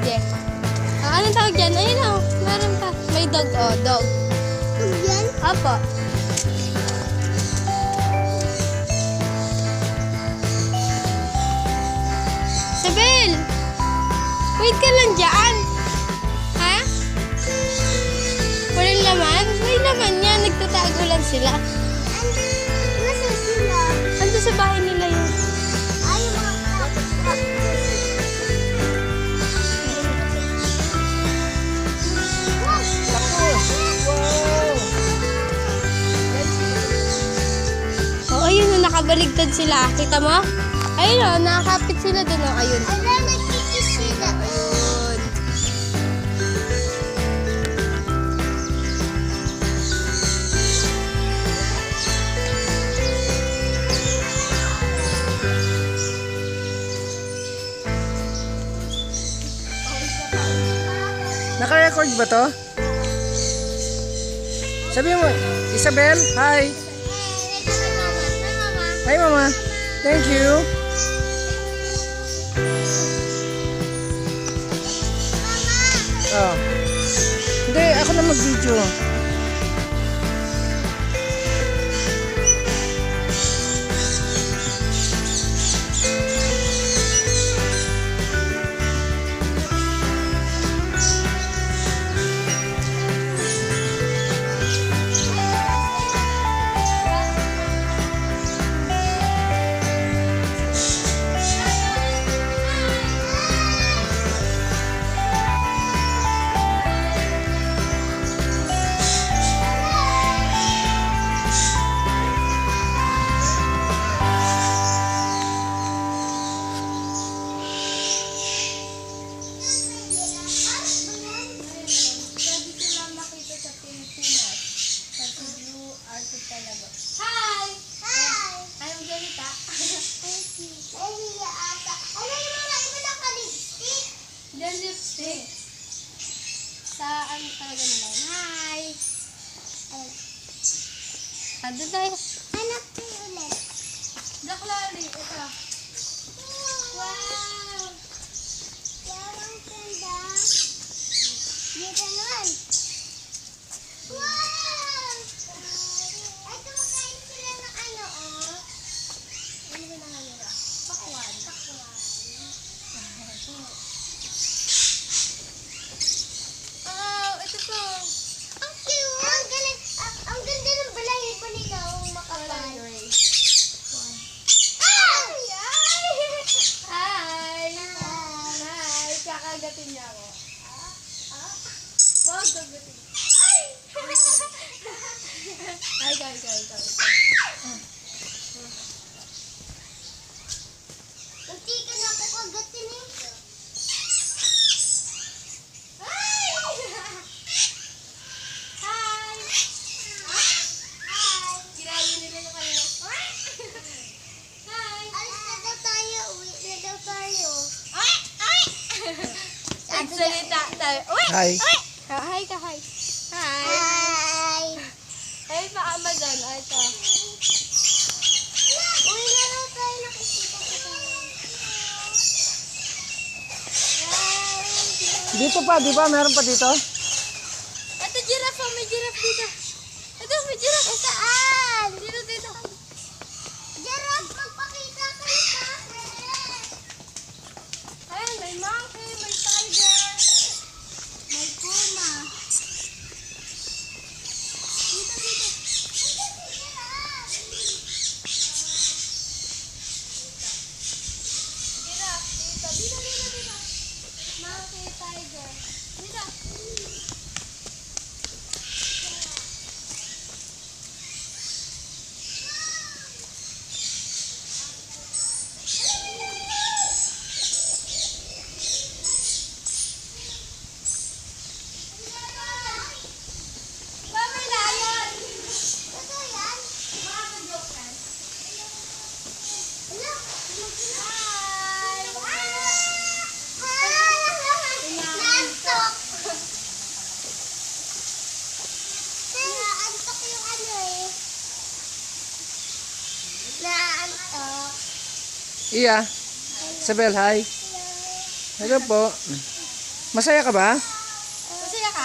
Je. Anong tawag yan? Ayun o. Meron pa. May dog o. Dog. Dog yan? Apo. Isabel! Wait ka lang dyan. Ha? Walang laman? May laman yan. Nagtatago lang sila. Nasa sila? Ando sa bahay nila yun. Ay, yung mga kapit. Oh, ayun o. Nakabaligtad sila. Kita mo? Ayun o. Nakakapit sila dun o. Ayun. Ala, nagkikis sila. Ayun. Naka-record ba to? Sabi mo, Isabel, hi. Hi, mama. Thank you. Oh. Hindi, ako na mag-video. Hi! Hi! Anong ganita? Ay, hiya ata. Ano yung mga iba ng ka-lipstick? Yan lipstick. Sa ano talaga nila? Hi! Ando tayo. Anak ko ulit. Black Lolly. Ito. Wow! Wow, ang ganda. Dito naman. Wow! Ay, kumakain sila ng ano, oh. Ano ba na nila? Pakwan. Oh, ito po. Ang cute! Ang galing. Ang ganda ng balahibo nila, oh, makapal. Gray. Ay! Hi! Hi! Kakagatin niya ako. Wow, gagatin. Ay! Ay, go. Hindi ka na ako kagatin eh. Hi! Hi! Hi! Kinain nila yung kanina. Hi! Alis na daw tayo. Uwi na daw tayo. Salita tayo. Uy! Hi. Hi ka, hi. Hi. Hi! Ay, paama dyan. Ay, ito. Uwi na daw tayo. Nakikita ko tayo. Dito pa, di ba? Meron pa dito? Ito, giraffe. May giraffe dito. Ito, may giraffe. Saan? Dito. Giraffe, magpakita ka sa akin. Ayan, may monkey, may tiger. May puma. Dito. Giraffe, dito. Monkey, tiger. Dito. Mami, lion. Ito yan. Mga ka-joke yan. Ala. Hi. Naantok. Naantok yung ano eh. Naantok. Iya. Isabel, hi. Hello po. Masaya ka ba? Masaya ka?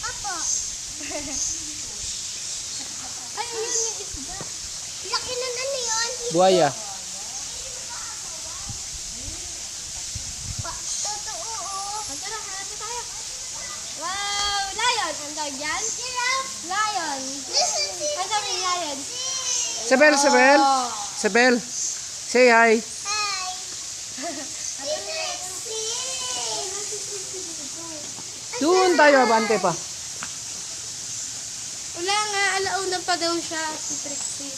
Opo. Ay, yun yung isda. Laki na ano yun? Buhaya. Totoo, oo. Tara, hanapin tayo. Wow, lion. Ang tawag yan? Giraffe. Lion. This is the Ang sabi ni lion? Isabel, Isabel. Oh. Isabel. Say hi. Hi. Doon tayo, abante pa. Wala nga, alauna pa daw siya, si Trixie.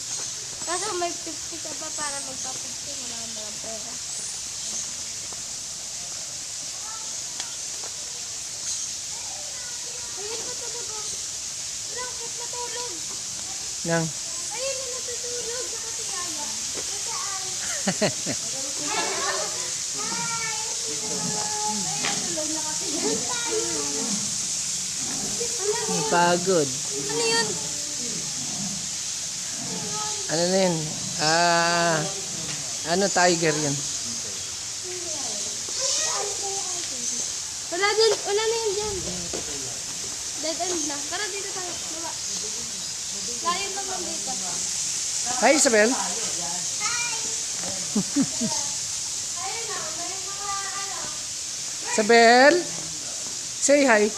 Kaso may 50 ka pa para magpa-50. Wala kang mga pera. Ayun pa talaga. Langkit natulog. Nang. Ayun na natutulog. Nakatingala. Pagod. Ano yun? Ano na yun? Ano tiger yun? Wala na yun dyan. Dead end na. Tara dito tayo. Baba. Layo pa lang dito. Hi, Isabel. Ayun na, may mga ano. Isabel. Say hi.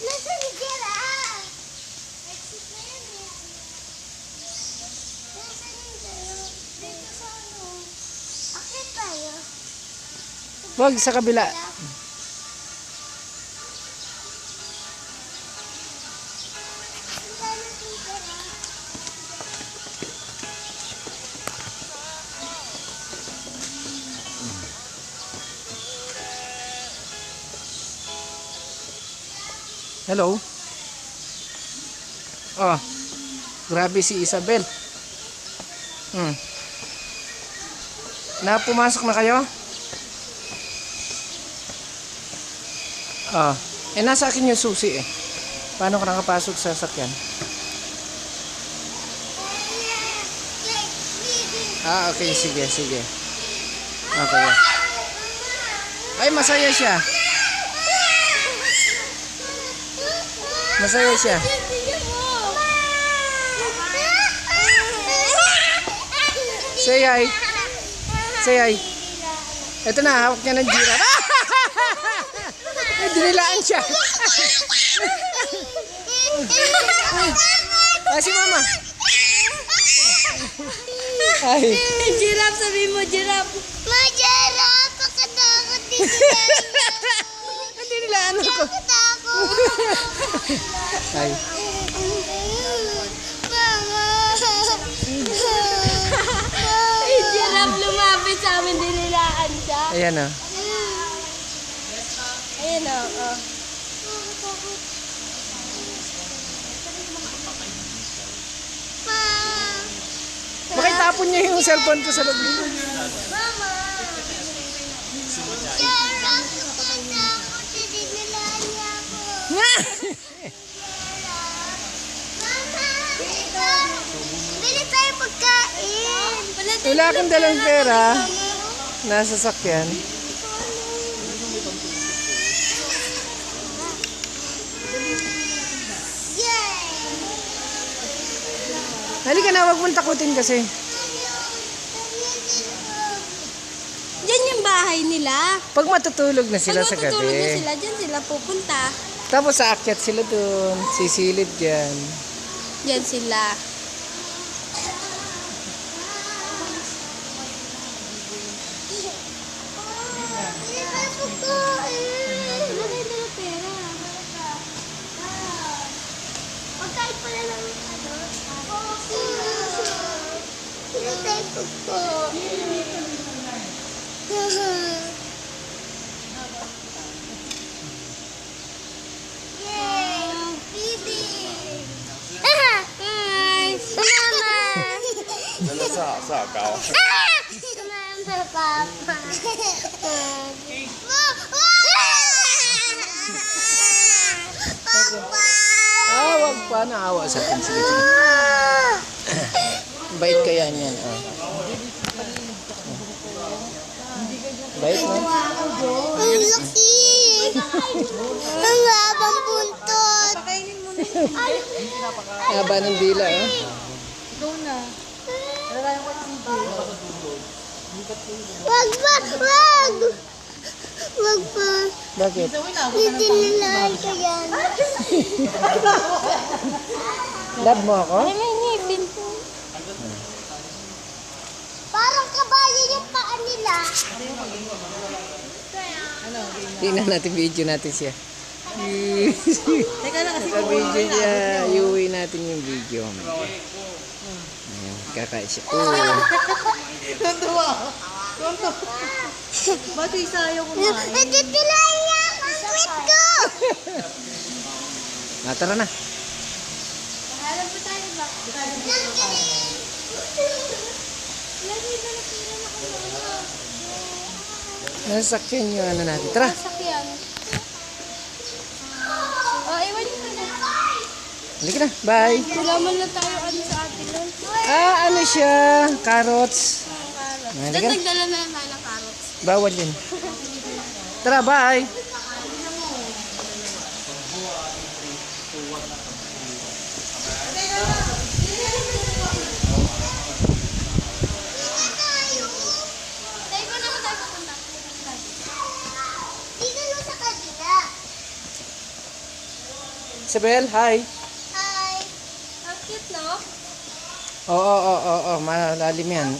Nasaan yung giraffe? Nasaan yung giraffe? Dito sa ano? Akit tayo. Wag sa kabila. Ang dami ng giraffe. Hello. Oh. Grabe si Isabel. Pumasok na kayo? Oh. Nasa akin yung susi eh. Paano ka nakapasok sa sasakyan? Okay. Sige. Okay. Ay, masaya siya. Masaya siya. Say hi. Say hi. Ito na, hawak niya ng giraffe. Dinilaan siya. Si mama. Ay. Giraffe, sabi mo, giraffe. Majarap, pagkatakot din Dinilaan ako. Takot. Ay. Mama. Yung giraffe lumapit sa amin, dinilaan siya. Ayan o. Ayun o. Oh. Bakit tapon niya yung cellphone ko sa loob? Mama. Jarap, pagkatakot din nila niya ako. Mama. Bili tayo pagkain. Wala kang dalang pera. Nasa sakyan. Yay! Halika na, wag mong takutin kasi. Diyan yung bahay nila. Pag matutulog na sila Pag sa matutulog na gabi. sila, dyan sila pupunta. Tapos aakyat sila dun. Sisilid dyan. Diyan sila. Pagkain pala lang ano? Pinatay ko po. Yay! Feeding! Hi! Mama! 真的是好高。 Mama, Papa. Papa! Wag pa. naawa sa atin. Sige, sige. Bait kaya niyan. Oh. Bait, no? Ang laki! Ang habang buntot! Haba ng dila, oh. Wag pa! Wag! Wag pa! Bakit? Hindi nilahay ka yan. Love mo ako? May ngipin po. Parang kabayo yung paa nila. Tingnan natin video natin siya. Sa video niya, iuwi natin yung video. Ayan, kakain siya. Bakit isa ayaw kumain? Natitilayan niya ang sweet ko! Tara na. Hanap po tayo ba? Nasakyan yung ano natin. Tara. Sakyan. Iwan niyo na. Halika na. Bye. Wala man na tayo ano sa atin nun. Ano siya? Carrots. Halika na. Nagdala na naman ng carrots. Bawal yun. Tara, bye. Tayo ko naman tayo pupunta. Dito lang sa kabila. Isabel, hi. Hi! Ang cute, no? Oo. Malalim yan.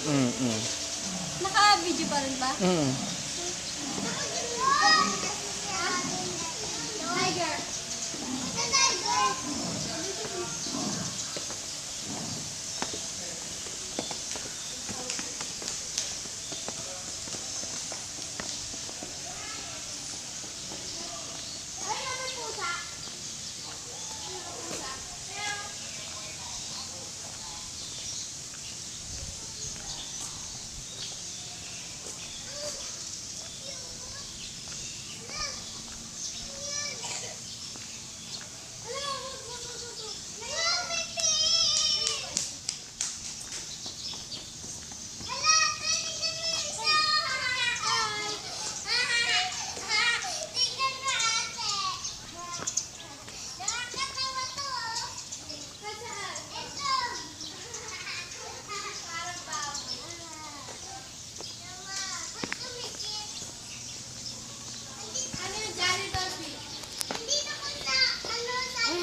Naka-video pa rin ba? Tiger! The tiger! Ay, ano pusa?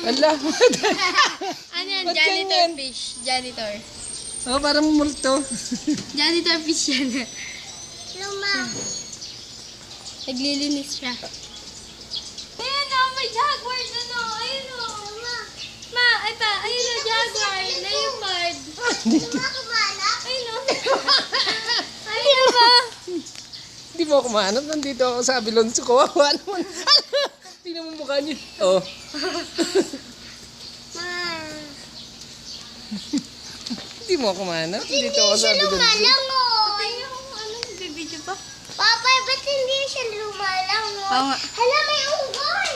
Ala. Ano yan? Ba't yan Janitor yan? fish. Janitor. Oh, parang multo. Janitor fish yan. Luma. Naglilinis siya. Ayun o, may jaguar doon o. Ayun o. Ma, ay pa. Ayun o, jaguar. Leopard. Luma, kumalak. Ayun o. Ayun ba? Hindi mo ako mahanap. Nandito ako sa Abilonso. Kawawa naman. Tingnan mo mukha niya. Oh. Hindi mo ako mahanap. Nandito ako sa Abilonso. Lumalang o. Tingnan ko kung ano, nagbibideo pa. Papa, ba't hindi siya lumalang o? Oo nga. Hala, may unggoy!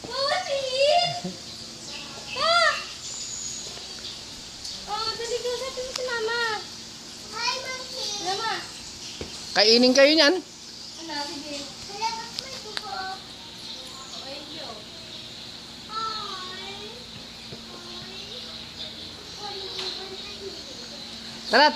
Mawatiin! Ah! Oh, dali ko. Sabi mo si mama. Hi, monkey! Mama. Kainin kayo niyan. Ano, sige. Hala, ba't may buko? Ayun. Hi! Tara.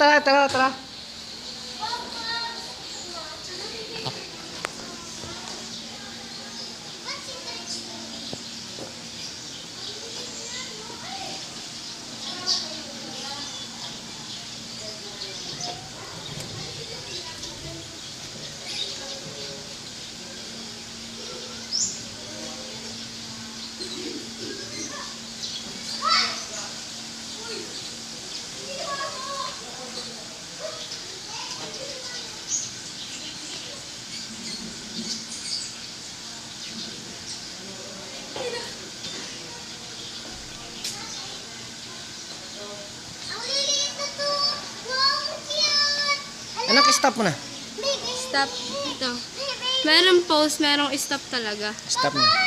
Ang liliit na to! Wow, cute! Anak, stop mo na. Baby! Stop. Ito. Baby! Merong pause, merong stop talaga. Stop mo.